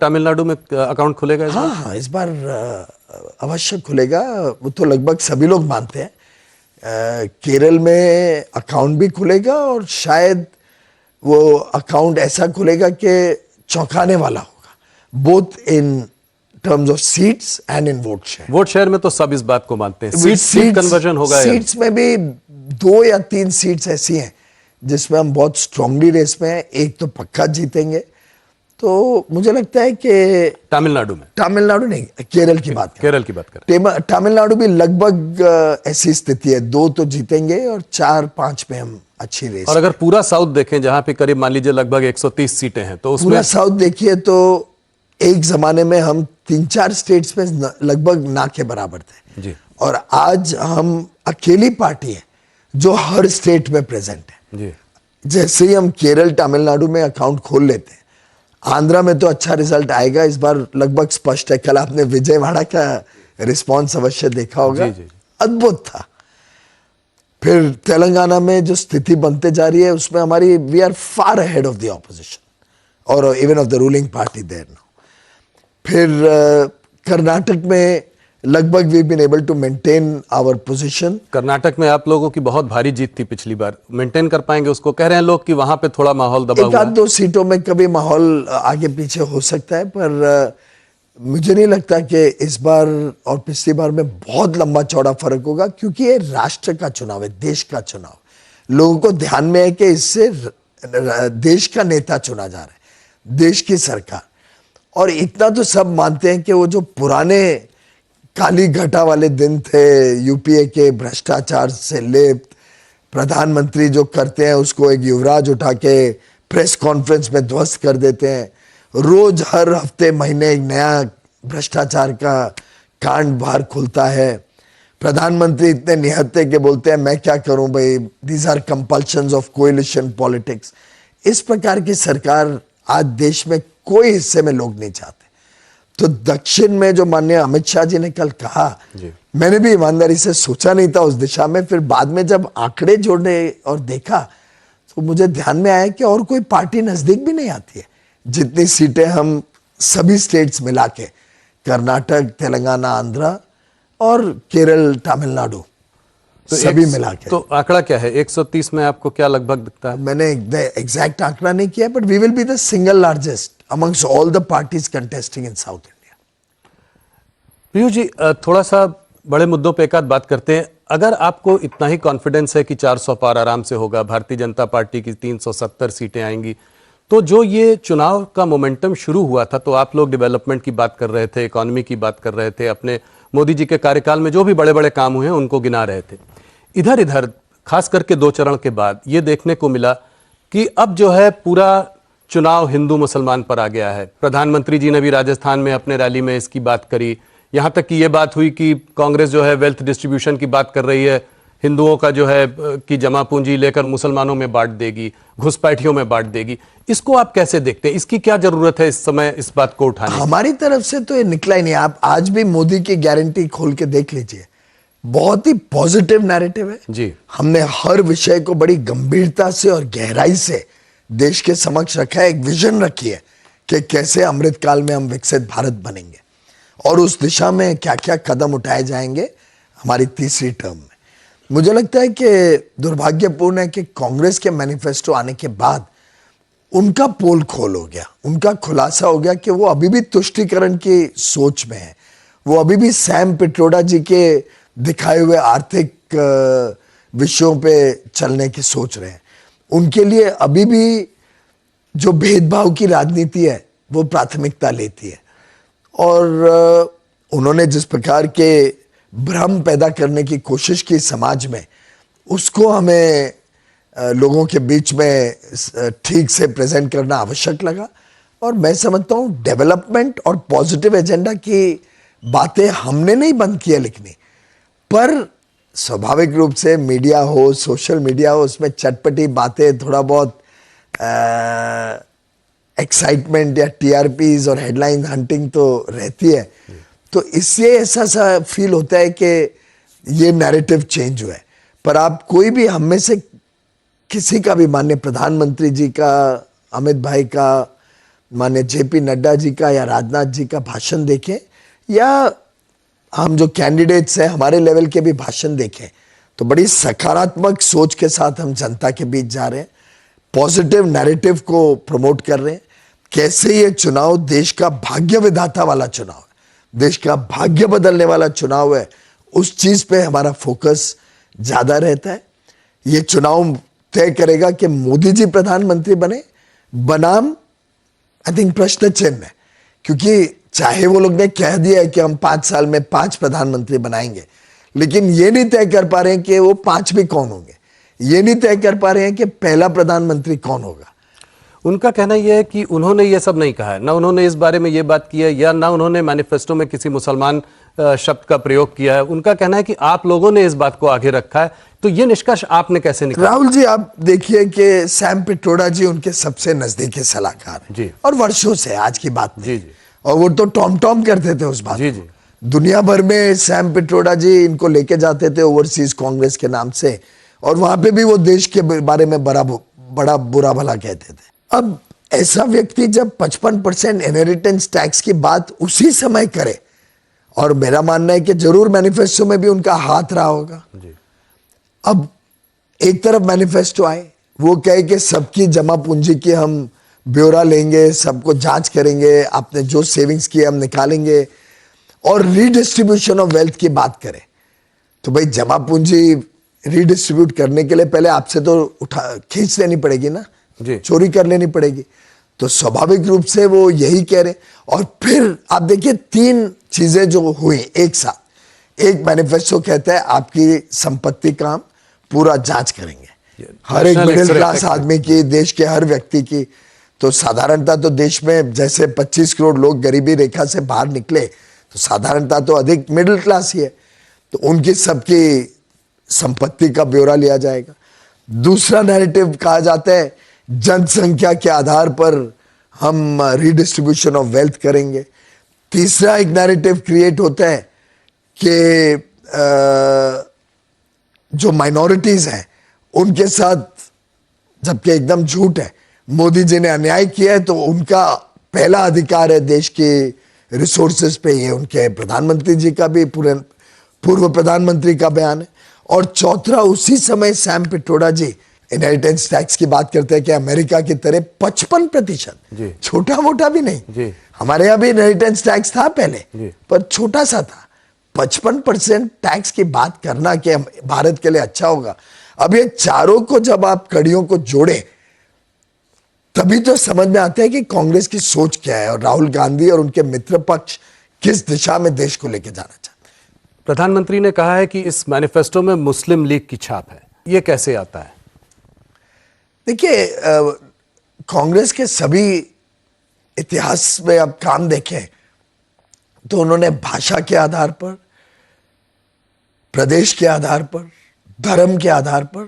तमिलनाडु में अकाउंट खुलेगा इस बार? हाँ, इस बार अवश्य खुलेगा। वो तो लगभग सभी लोग मानते हैं। केरल में अकाउंट भी खुलेगा और शायद वो अकाउंट ऐसा खुलेगा कि चौंकाने वाला होगा, both in terms of seats and in vote share. Vote share में तो सब इस बात को मानते हैं। सीट कन्वर्जन होगा। सीट्स में भी 2 या 3 सीट्स ऐसी हैं जिसमें हम बहुत स्ट्रांगली रेस में हैं। एक तो पक्का जीतेंगे। तो मुझे लगता है कि तमिलनाडु नहीं, केरल की बात करें। तमिलनाडु भी लगभग ऐसी स्थिति है, 2 तो जीतेंगे और 4-5 में हम अच्छी रेस। और अगर पूरा साउथ देखें जहां पे करीब मान लीजिए लगभग 130 सीटें हैं, तो उसमें पूरा साउथ देखिए तो एक जमाने में हम 3-4 स्टेट्स में लगभग ना के बराबर थे जी। और आज हम अकेली पार्टी है जो हर स्टेट में प्रेजेंट है जी। जैसे ही हम केरल तमिलनाडु में अकाउंट खोल लेते हैं, आंध्रा में तो अच्छा रिजल्ट आएगा इस बार, लगभग स्पष्ट है। कल आपने विजयवाड़ा का रिस्पांस अवश्य देखा होगा, अद्भुत था। फिर तेलंगाना में जो स्थिति बनते जा रही है उसमें हमारी we are far ahead of the opposition और even of the ruling party there now. फिर कर्नाटक में लगभग we been able to maintain our position. Karnataka में आप लोगों की बहुत भारी जीत थी पिछली बार, मेंटेन कर पाएंगे उसको? कह रहे हैं लोग कि वहां पे थोड़ा माहौल दबा हुआ है। 1-2 सीटों में कभी माहौल आगे पीछे हो सकता है, पर मुझे नहीं लगता कि इस बार और पिछली बार में बहुत लंबा चौड़ा फर्क होगा, क्योंकि ये राष्ट्र का चुनाव है, देश का चुनाव। लोगों को ध्यान में है कि इससे देश का नेता चुना जा रहा है, देश की सरकार। और इतना तो सब मानते हैं कि वो जो पुराने काली घटा वाले दिन थे, यूपीए के भ्रष्टाचार से लेप्त प्रधानमंत्री जो करते हैं उसको एक युवराज उठा के प्रेस कॉन्फ्रेंस में ध्वस्त कर देते हैं। रोज हर हफ्ते महीने एक नया भ्रष्टाचार का कांड बाहर खुलता है। प्रधानमंत्री इतने निहत्थे के बोलते हैं मैं क्या करूं भाई, these are compulsions of coalition politics. इस प्रकार की सरकार आज देश में कोई हिस्से में लोग नहीं चाहते। तो दक्षिण में जो माननीय अमित शाह जी ने कल कहा, मैंने भी ईमानदारी से सोचा नहीं था उस दिशा में। फिर बाद में जब आंकड़े जोड़े और देखा तो मुझे ध्यान में आया कि और कोई पार्टी नजदीक भी नहीं आती है। जितनी सीटें हम सभी स्टेट्स मिला के, कर्नाटक, तेलंगाना, आंध्रा और केरल, तमिलनाडु, तो सभी मिला के। तो आंकड़ा क्या है 130 में आपको क्या लगभग दिखता है? मैंने एग्जैक्ट आंकड़ा नहीं किया, but we will be the single largest amongst all the parties contesting in South India. Piyush ji, थोड़ा सा बड़े मुद्दों पे एक आध बात करते हैं। अगर आपको इतना ही कॉन्फिडेंस है कि 400 पार आराम से होगा, भारतीय जनता पार्टी की 370 सीटें आएंगी, तो जो ये चुनाव का मोमेंटम शुरू हुआ था, तो आप लोग डेवलपमेंट की बात कर रहे थे, इकोनॉमी की बात कर रहे थे, अपने मोदी जी के कार्यकाल में जो भी बड़े बड़े काम हुए हैं उनको गिना रहे थे। इधर इधर खास करके 2 चरण के बाद ये देखने को मिला कि अब जो है पूरा चुनाव हिंदू मुसलमान पर आ गया है। प्रधानमंत्री जी ने भी राजस्थान में अपने रैली में इसकी बात करी। यहां तक कि ये बात हुई कि कांग्रेस जो है वेल्थ डिस्ट्रीब्यूशन की बात कर रही है, हिंदुओं का जो है कि जमा पूंजी लेकर मुसलमानों में बांट देगी, घुसपैठियों में बांट देगी। इसको आप कैसे देखते हैं? इसकी क्या जरूरत है इस समय इस बात को उठाने? हमारी तरफ से तो ये निकला ही नहीं। आप आज भी मोदी की गारंटी खोल के देख लीजिए, बहुत ही पॉजिटिव नैरेटिव है जी। हमने हर विषय को बड़ी गंभीरता से और गहराई से देश के समक्ष रखा है। एक विजन रखी है कि कैसे अमृतकाल में हम विकसित भारत बनेंगे और उस दिशा में क्या क्या कदम उठाए जाएंगे हमारी तीसरी टर्म में। मुझे लगता है कि दुर्भाग्यपूर्ण है कि कांग्रेस के मैनिफेस्टो आने के बाद उनका पोल खोल हो गया, उनका खुलासा हो गया कि वो अभी भी तुष्टीकरण की सोच में है। वो अभी भी सैम पिट्रोडा जी के दिखाए हुए आर्थिक विषयों पे चलने की सोच रहे हैं। उनके लिए अभी भी जो भेदभाव की राजनीति है वो प्राथमिकता लेती है। और उन्होंने जिस प्रकार के भ्रम पैदा करने की कोशिश की समाज में, उसको हमें लोगों के बीच में ठीक से प्रेजेंट करना आवश्यक लगा। और मैं समझता हूँ डेवलपमेंट और पॉजिटिव एजेंडा की बातें हमने नहीं बंद किया लिखनी, पर स्वाभाविक रूप से मीडिया हो, सोशल मीडिया हो, उसमें चटपटी बातें, थोड़ा बहुत एक्साइटमेंट या टीआरपीज और हेडलाइन हंटिंग तो रहती है। तो इससे ऐसा सा फील होता है कि ये नैरेटिव चेंज हुआ है। पर आप कोई भी हम में से किसी का भी, माननीय प्रधानमंत्री जी का, अमित भाई का, माननीय जेपी नड्डा जी का या राजनाथ जी का भाषण देखें, या हम जो कैंडिडेट्स हैं हमारे लेवल के भी भाषण देखें, तो बड़ी सकारात्मक सोच के साथ हम जनता के बीच जा रहे हैं, पॉजिटिव नैरेटिव को प्रमोट कर रहे हैं। कैसे ये चुनाव देश का भाग्य विधाता वाला चुनाव है, देश का भाग्य बदलने वाला चुनाव है, उस चीज पे हमारा फोकस ज्यादा रहता है। ये चुनाव तय करेगा कि मोदी जी प्रधानमंत्री बने बनाम आई थिंक प्रश्न चिन्ह है, क्योंकि चाहे वो लोग ने कह दिया है कि हम 5 साल में 5 प्रधानमंत्री बनाएंगे, लेकिन ये नहीं तय कर पा रहे हैं कि वो 5 भी कौन होंगे, ये नहीं तय कर पा रहे हैं कि पहला प्रधानमंत्री कौन होगा। उनका कहना यह है कि उन्होंने ये सब नहीं कहा है, ना उन्होंने इस बारे में ये बात की है, या ना उन्होंने मैनिफेस्टो में किसी मुसलमान शब्द का प्रयोग किया है। उनका कहना है कि आप लोगों ने इस बात को आगे रखा है, तो ये निष्कर्ष आपने कैसे निकाला? राहुल जी, आप देखिए कि सैम पिट्रोडा जी उनके सबसे नजदीकी सलाहकार हैं जी। और वर्षों से, आज की बात नहीं। जी जी। और वो तो टॉम टॉम करते थे उस बात जी को। जी। दुनिया भर में सैम पिट्रोडा जी इनको लेके जाते थे ओवरसीज कांग्रेस के नाम से, और वहां पे भी वो देश के बारे में बड़ा बुरा भला कहते थे। अब ऐसा व्यक्ति जब 55% इनहेरिटेंस टैक्स की बात उसी समय करे, और मेरा मानना है कि जरूर मैनिफेस्टो में भी उनका हाथ रहा होगा। जी। अब एक तरफ मैनिफेस्टो आए, वो कहे कि सबकी जमा पूंजी की हम ब्यौरा लेंगे, सबको जांच करेंगे, आपने जो सेविंग्स की हम निकालेंगे, और रीडिस्ट्रीब्यूशन ऑफ वेल्थ की बात करें। तो भाई जमा पूंजी रीडिस्ट्रीब्यूट करने के लिए पहले आपसे तो खींच लेनी पड़ेगी ना, जी। चोरी कर लेनी पड़ेगी। तो स्वाभाविक रूप से वो यही कह रहे। और फिर आप देखिए 3 चीजें जो हुई एक साथ। एक मैनिफेस्टो कहता है आपकी संपत्ति का हम पूरा जांच करेंगे, हर एक मिडिल क्लास आदमी की, देश के हर व्यक्ति की। तो साधारणतः तो देश में जैसे 25 करोड़ लोग गरीबी रेखा से बाहर निकले, तो साधारणतः तो अधिक मिडिल क्लास ही है, तो उनकी सबकी संपत्ति का ब्यौरा लिया जाएगा। दूसरा नैरेटिव कहा जाता है जनसंख्या के आधार पर हम रीडिस्ट्रीब्यूशन ऑफ वेल्थ करेंगे। तीसरा एक नैरेटिव क्रिएट होता है कि जो माइनॉरिटीज हैं उनके साथ, जबकि एकदम झूठ है, मोदी जी ने अन्याय किया है तो उनका पहला अधिकार है देश के रिसोर्सेज पे, ये उनके प्रधानमंत्री जी का भी, पूर्व प्रधानमंत्री का बयान है। और चौथा, उसी समय सैम पिट्रोडा जी इनहेरिटेंस टैक्स की बात करते हैं कि अमेरिका की तरह 55%, छोटा मोटा भी नहीं जी। हमारे यहाँ भी इनहेरिटेंस टैक्स था पहले जी। पर छोटा सा था। 55% टैक्स की बात करना कि भारत के लिए अच्छा होगा। अब ये चारों को जब आप कड़ियों को जोड़े तभी तो समझ में आता है कि कांग्रेस की सोच क्या है और राहुल गांधी और उनके मित्र पक्ष किस दिशा में देश को लेकर जाना चाहते हैं। प्रधानमंत्री ने कहा है कि इस मैनिफेस्टो में मुस्लिम लीग की छाप है, ये कैसे आता है? देखिए, कांग्रेस के सभी इतिहास में आप काम देखें तो उन्होंने भाषा के आधार पर, प्रदेश के आधार पर, धर्म के आधार पर,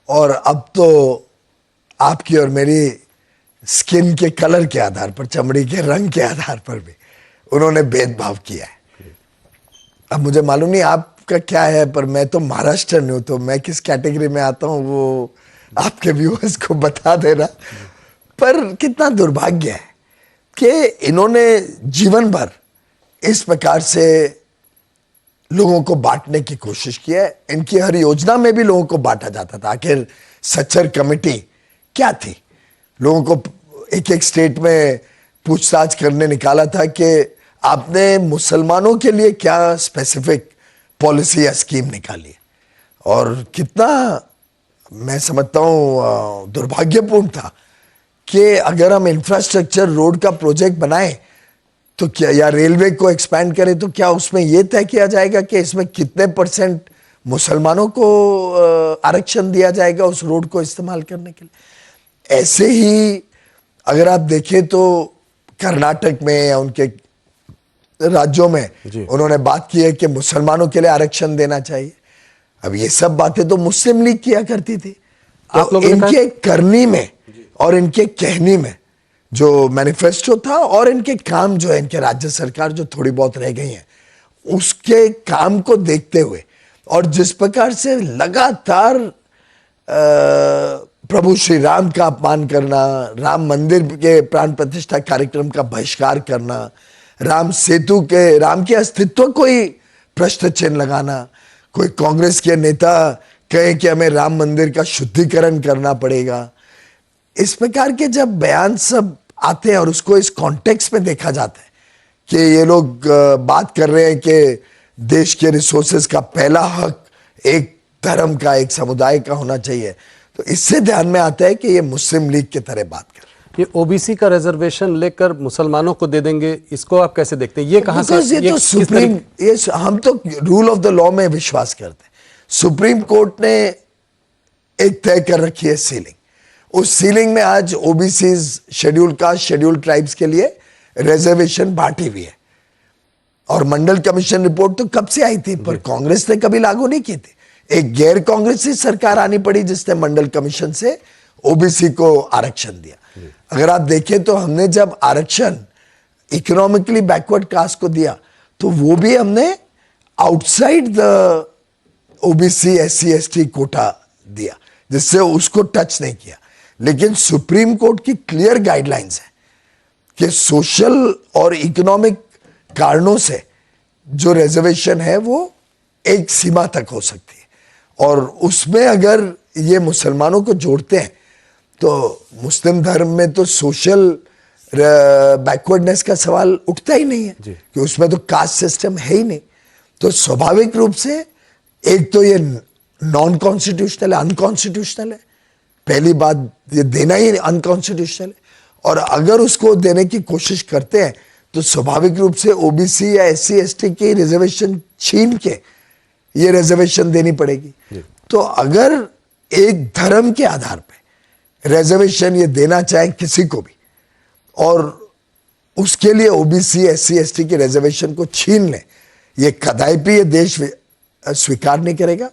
और अब तो आपकी और मेरी स्किन के कलर के आधार पर, चमड़ी के रंग के आधार पर भी उन्होंने भेदभाव किया है। अब मुझे मालूम नहीं आपका क्या है, पर मैं तो महाराष्ट्र में हूं, तो मैं किस कैटेगरी में आता हूं वो आपके व्यूअर्स को बता देना। पर कितना दुर्भाग्य है कि इन्होंने जीवन भर इस प्रकार से लोगों को बांटने की कोशिश की है। इनकी हर योजना में भी लोगों को बांटा जाता था। आखिर सच्चर कमेटी क्या थी? लोगों को एक एक स्टेट में पूछताछ करने निकाला था कि आपने मुसलमानों के लिए क्या स्पेसिफिक पॉलिसी या स्कीम निकाली, और कितना मैं समझता हूं दुर्भाग्यपूर्ण था कि अगर हम इंफ्रास्ट्रक्चर रोड का प्रोजेक्ट बनाएं तो क्या, या रेलवे को एक्सपैंड करें, तो क्या उसमें यह तय किया जाएगा कि इसमें कितने % मुसलमानों को आरक्षण दिया जाएगा उस रोड को इस्तेमाल करने के लिए। ऐसे ही अगर आप देखें तो कर्नाटक में या उनके राज्यों में उन्होंने बात की है कि मुसलमानों के लिए आरक्षण देना चाहिए। अब ये सब बातें तो मुस्लिम लीग किया करती थी। तो इनके करनी में और इनके कहनी में जो मैनिफेस्टो था और इनके काम जो है, इनके राज्य सरकार जो थोड़ी बहुत रह गई है, उसके काम को देखते हुए और जिस प्रकार से लगातार प्रभु श्री राम का अपमान करना, राम मंदिर के प्राण प्रतिष्ठा कार्यक्रम का बहिष्कार करना, राम के अस्तित्व को ही प्रश्न चिन्ह लगाना, कोई कांग्रेस के नेता कहे कि हमें राम मंदिर का शुद्धिकरण करना पड़ेगा, इस प्रकार के जब बयान सब आते हैं और उसको इस कॉन्टेक्स्ट में देखा जाता है कि ये लोग बात कर रहे हैं कि देश के रिसोर्सेज का पहला हक एक धर्म का, एक समुदाय का होना चाहिए, तो इससे ध्यान में आता है कि ये मुस्लिम लीग की तरह बात कर रहे हैं। ये ओबीसी का रिजर्वेशन लेकर मुसलमानों को दे देंगे, इसको आप कैसे देखते हैं? ये कहां से, ये तो सुप्रीम, ये हम तो रूल ऑफ द लॉ में विश्वास करते हैं। सुप्रीम कोर्ट ने एक तय कर रखी है सीलिंग, उस सीलिंग में आज OBC, schedule caste, schedule tribes के लिए रिजर्वेशन बांटी हुई है। और मंडल कमीशन रिपोर्ट तो कब से आई थी, पर कांग्रेस ने कभी लागू नहीं की थी। एक गैर कांग्रेसी सरकार आनी पड़ी जिसने मंडल कमीशन से ओबीसी को आरक्षण दिया। अगर आप देखें तो हमने जब आरक्षण इकोनॉमिकली बैकवर्ड कास्ट को दिया तो वो भी हमने outside the OBC SC ST quota दिया, जिससे उसको टच नहीं किया। लेकिन सुप्रीम कोर्ट की क्लियर गाइडलाइंस है कि सोशल और इकोनॉमिक कारणों से जो रिजर्वेशन है वो एक सीमा तक हो सकती है, और उसमें अगर ये मुसलमानों को जोड़ते हैं तो मुस्लिम धर्म में तो सोशल बैकवर्डनेस का सवाल उठता ही नहीं है कि उसमें तो कास्ट सिस्टम है ही नहीं। तो स्वाभाविक रूप से एक तो ये नॉन कॉन्स्टिट्यूशनल है, अनकॉन्स्टिट्यूशनल है, पहली बात ये देना ही अनकॉन्स्टिट्यूशनल है, और अगर उसको देने की कोशिश करते हैं तो स्वाभाविक रूप से ओबीसी या एससी एसटी की रिजर्वेशन छीन के ये रिजर्वेशन देनी पड़ेगी। तो अगर एक धर्म के आधार पे रिजर्वेशन ये देना चाहे किसी को भी, और उसके लिए ओबीसी एससी एसटी की रिजर्वेशन को छीन ले, ये कदापि ये देश स्वीकार नहीं करेगा।